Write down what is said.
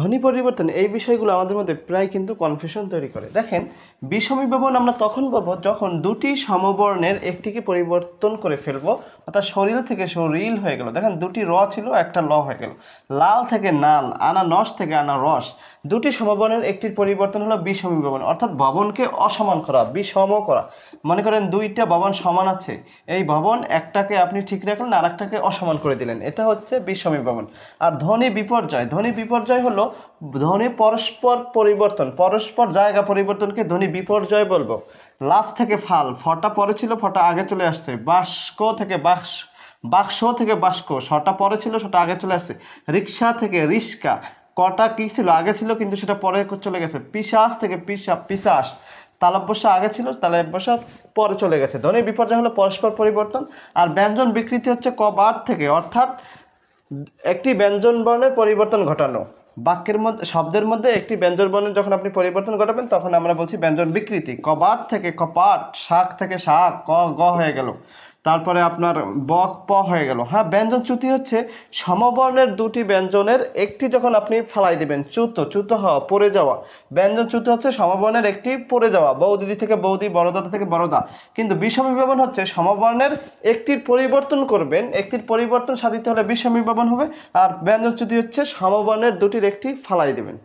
ধ্বনি পরিবর্তন এই বিষয়গুলো আমাদের মধ্যে প্রায় কিন্তু কনফিউশন তৈরি করে। দেখেন, বিষমীভবন আমরা তখন পাবো যখন দুটি সমবর্ণের একটিকে পরিবর্তন করে ফেলবো, অর্থাৎ শরীর থেকে শরীল হয়ে গেল। দেখেন, দুটি র ছিল, একটা ল হয়ে গেল। লাল থেকে নাল, আনানস থেকে আনারস, দুটি সমবর্ণের একটির পরিবর্তন হলো বিষমীভবন, অর্থাৎ ভবনকে অসমান করা, বিষম করা। মনে করেন দুইটা ভবন সমান আছে, এই ভবন একটাকে আপনি ঠিক রাখলেন আর একটাকে অসমান করে দিলেন, এটা হচ্ছে বিষমীভবন। আর ধ্বনি বিপর্যয়, ধ্বনি বিপর্যয় হলো ধ্বনি পরস্পর পরিবর্তন, পরস্পর জায়গা পরিবর্তনকে ধ্বনি বিপর্যয় বলবো। লাফ থেকে ফাল, ফটা পরে ছিল, ফটা আগে চলে আসছে। বাস্ক থেকে বাক্স, বাক্স থেকে বাস্ক, শটা পরে ছিল, শটা আগে চলে আসছে। রিক্সা থেকে রিস্কা, কটা কী ছিল আগে ছিল কিন্তু সেটা পরে চলে গেছে। পিশাচ থেকে পিশাস, তালব্যস্য আগে ছিল, তালব্যস্য পরে চলে গেছে। ধ্বনি বিপর্যয় হলো পরস্পর পরিবর্তন। আর ব্যঞ্জন বিকৃতি হচ্ছে কবার থেকে, অর্থাৎ একটি ব্যঞ্জন বর্ণের পরিবর্তন ঘটানো। বাক্যের মধ্যে, শব্দের মধ্যে একটি ব্যঞ্জন বর্ণের যখন আপনি পরিবর্তন ঘটাবেন তখন আমরা বলছি ব্যঞ্জন বিকৃতি। কবাট থেকে কপাট, শাক থেকে শাক, ক গ হয়ে গেল, তারপরে আপনার বক প হয়ে গেল। হ্যাঁ, ব্যঞ্জন চ্যুতি হচ্ছে সমবর্ণের দুটি ব্যঞ্জনের একটি যখন আপনি ফালাই দিবেন, চ্যুত, চ্যুত হওয়া, পড়ে যাওয়া। ব্যঞ্জন চ্যুতি হচ্ছে সমবর্ণের একটি পড়ে যাওয়া, বৌদিদি থেকে বৌদি, বড়দাদা থেকে বড়দা। কিন্তু বিষমীভবন হচ্ছে সমবর্ণের একটির পরিবর্তন করবেন, একটির পরিবর্তন সাধিত হলে বিষমীভবন হবে। আর ব্যঞ্জনচ্যুতি হচ্ছে সমবর্ণের দুটির একটি ফালাই দেবেন।